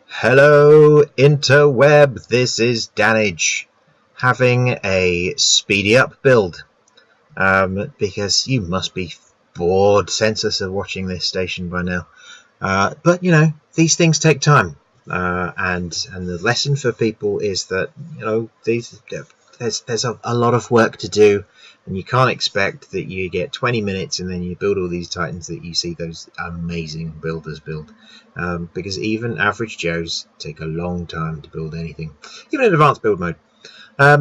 Hello interweb, this is Dannage, having a speedy up build, because you must be bored senseless of watching this station by now, but you know, these things take time, and the lesson for people is that, you know, there's a lot of work to do, and you can't expect that you get 20 minutes and then you build all these titans that you see those amazing builders build, because even average Joes take a long time to build anything, even in advanced build mode.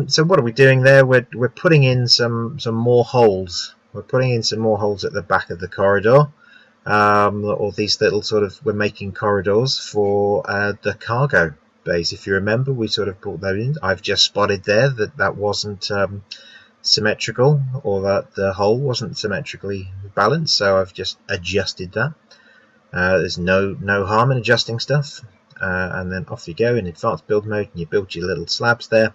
So what are we doing there? We're putting in some more holes. We're putting in some more holes at the back of the corridor, or these little sort of, we're making corridors for the cargo bays. If you remember, we sort of brought those in. I've just spotted there that wasn't symmetrical, or that the hole wasn't symmetrically balanced, so I've just adjusted that. There's no harm in adjusting stuff, and then off you go in advanced build mode, and you build your little slabs there,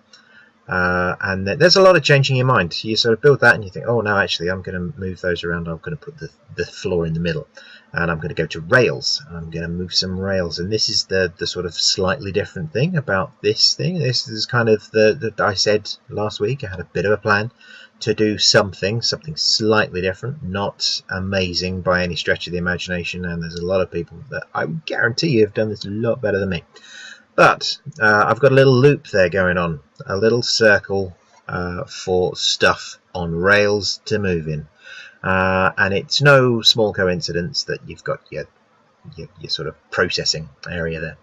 and then there's a lot of changing your mind. You sort of build that and you think, oh no, actually I'm going to move those around, I'm going to put the floor in the middle, and I'm going to go to rails, and I'm going to move some rails. And this is the sort of slightly different thing about this thing. This is kind of the I said last week I had a bit of a plan to do something slightly different, not amazing by any stretch of the imagination, and there's a lot of people that I guarantee you have done this a lot better than me. But I've got a little loop there going on, a little circle for stuff on rails to move in, and it's no small coincidence that you've got your sort of processing area there.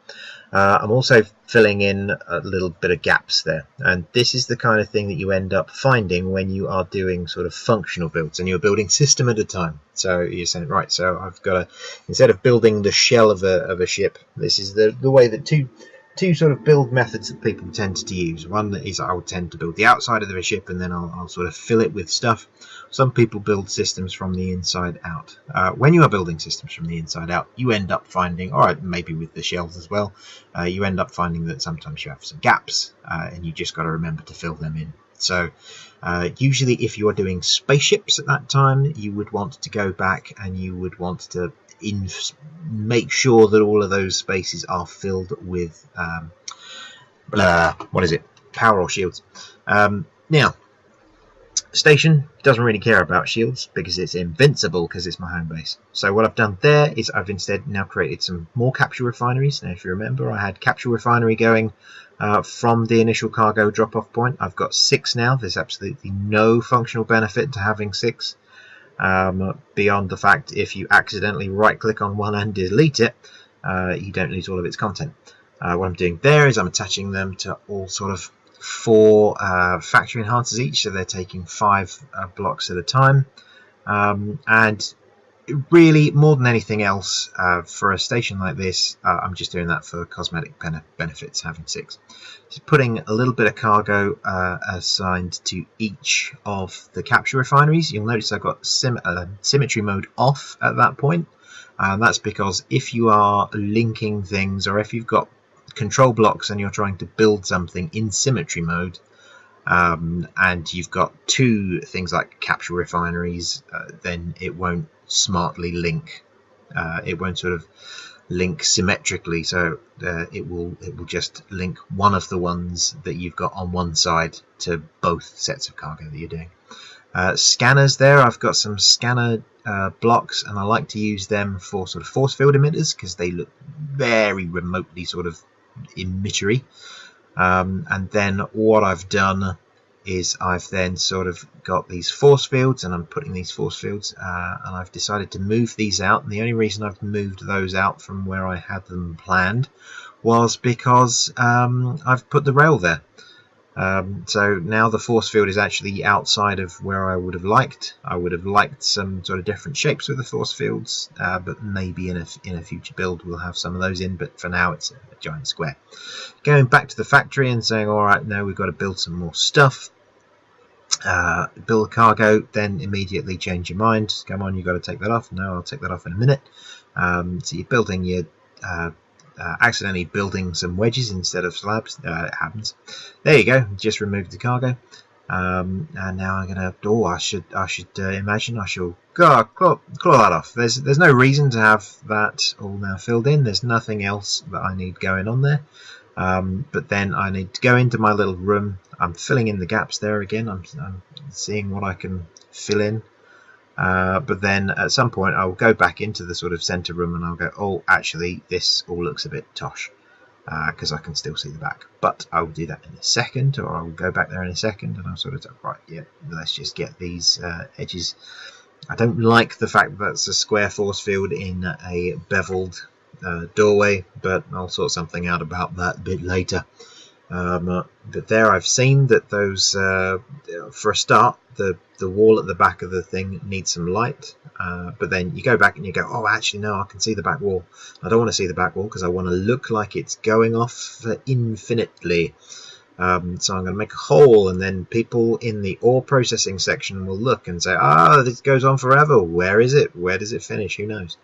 I'm also filling in a little bit of gaps there, and this is the kind of thing that you end up finding when you are doing sort of functional builds and you're building system at a time. So you're saying, right, so I've got to, instead of building the shell of a ship, this is the way that two sort of build methods that people tend to use. One is I would tend to build the outside of the ship, and then I'll sort of fill it with stuff. Some people build systems from the inside out. When you are building systems from the inside out, you end up finding, all right, maybe with the shells as well, you end up finding that sometimes you have some gaps, and you just got to remember to fill them in. So usually if you are doing spaceships at that time, you would want to go back and you would want to make sure that all of those spaces are filled with what is it, power or shields. Now station doesn't really care about shields because it's invincible, because it's my home base. So what I've done there is I've instead now created some more capture refineries. Now if you remember, I had capture refinery going from the initial cargo drop off point. I've got 6 now. There's absolutely no functional benefit to having 6. Beyond the fact, if you accidentally right click on one and delete it, you don't lose all of its content. What I'm doing there is I'm attaching them to all sort of 4 factory enhancers each, so they're taking 5 blocks at a time, and really more than anything else, for a station like this, I'm just doing that for cosmetic benefits, having 6. Just putting a little bit of cargo assigned to each of the capture refineries. You'll notice I've got symmetry mode off at that point, and that's because if you are linking things, or if you've got control blocks and you're trying to build something in symmetry mode, and you've got 2 things like capture refineries, then it won't smartly link. It won't sort of link symmetrically, so it will just link one of the ones that you've got on one side to both sets of cargo that you're doing. Scanners there, I've got some scanner blocks, and I like to use them for sort of force field emitters because they look very remotely sort of emittery. And then what I've done is I've then sort of got these force fields, and I'm putting these force fields, and I've decided to move these out. And the only reason I've moved those out from where I had them planned was because I've put the rail there. So now the force field is actually outside of where I would have liked. I would have liked some sort of different shapes with the force fields, but maybe in a future build we'll have some of those in, but for now it's a giant square. Going back to the factory and saying, all right, now we've got to build some more stuff. Build cargo, then immediately change your mind. Come on, you've got to take that off. No, I'll take that off in a minute. So you're building your accidentally building some wedges instead of slabs. It happens. There you go. Just removed the cargo. And now I'm gonna. Oh, I should imagine I shall claw that off. There's no reason to have that all now filled in. There's nothing else that I need going on there. But then I need to go into my little room. I'm filling in the gaps there again. I'm seeing what I can fill in. But then at some point I'll go back into the sort of center room and I'll go, oh, actually this all looks a bit tosh, because I can still see the back. But I'll do that in a second, or I'll go back there in a second and I'll sort of right, yeah, let's just get these edges. I don't like the fact that that's a square force field in a beveled doorway, but I'll sort something out about that a bit later. But there I've seen that those, for a start, the wall at the back of the thing needs some light, but then you go back and you go, oh, actually no, I can see the back wall. I don't want to see the back wall because I want to look like it's going off for infinitely. So I'm going to make a hole, and then people in the ore processing section will look and say, ah, this goes on forever. Where is it? Where does it finish? Who knows?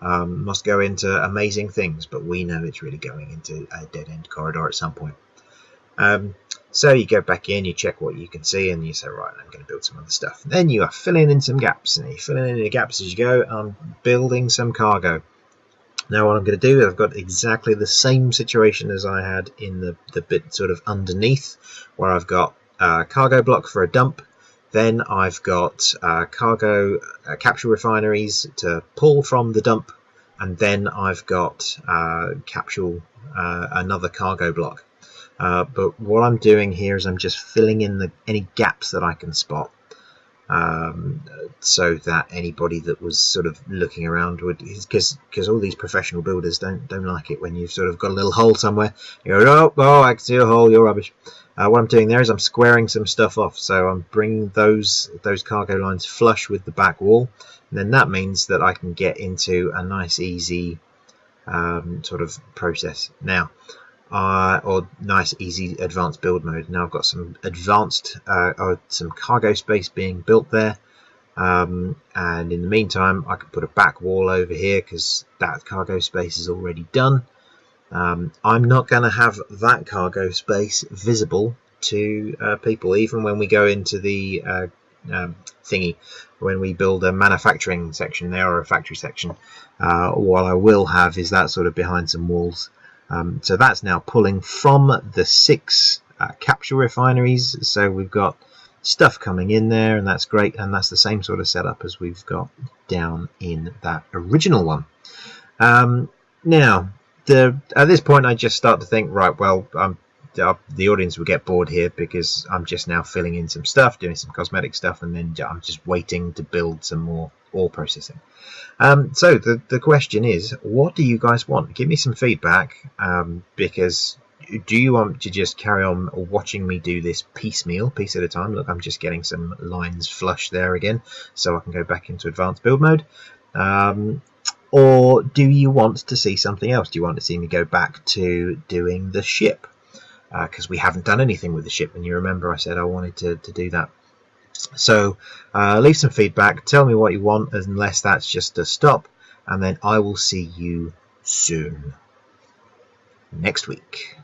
Must go into amazing things, but we know it's really going into a dead-end corridor at some point. So you go back in, you check what you can see, and you say, right, I'm going to build some other stuff. Then you are filling in some gaps, and you're filling in the gaps as you go. I'm building some cargo. Now what I'm going to do, I've got exactly the same situation as I had in the bit sort of underneath, where I've got a cargo block for a dump. Then I've got cargo capture refineries to pull from the dump, and then I've got another cargo block. But what I'm doing here is I'm just filling in any gaps that I can spot, so that anybody that was sort of looking around would, because all these professional builders don't like it when you've sort of got a little hole somewhere. You go, oh, I can see a hole, you're rubbish. What I'm doing there is I'm squaring some stuff off, so I'm bringing those cargo lines flush with the back wall, and then that means that I can get into a nice easy sort of process now. Or nice easy advanced build mode. Now I've got some advanced some cargo space being built there, and in the meantime I can put a back wall over here because that cargo space is already done. I'm not going to have that cargo space visible to people, even when we go into the thingy, when we build a manufacturing section there or a factory section. What I will have is that sort of behind some walls. So that's now pulling from the 6 capture refineries. So we've got stuff coming in there, and that's great. And that's the same sort of setup as we've got down in that original one. Now, at this point, I just start to think, right, well, the audience will get bored here because I'm just now filling in some stuff, doing some cosmetic stuff, and then I'm just waiting to build some more ore processing. So the question is, what do you guys want? Give me some feedback, because do you want to just carry on watching me do this piece at a time? Look, I'm just getting some lines flush there again, so I can go back into advanced build mode. Or do you want to see something else? Do you want to see me go back to doing the ship? Because we haven't done anything with the ship, and you remember I said I wanted to do that. So leave some feedback, tell me what you want, unless that's just a stop, and then I will see you soon next week.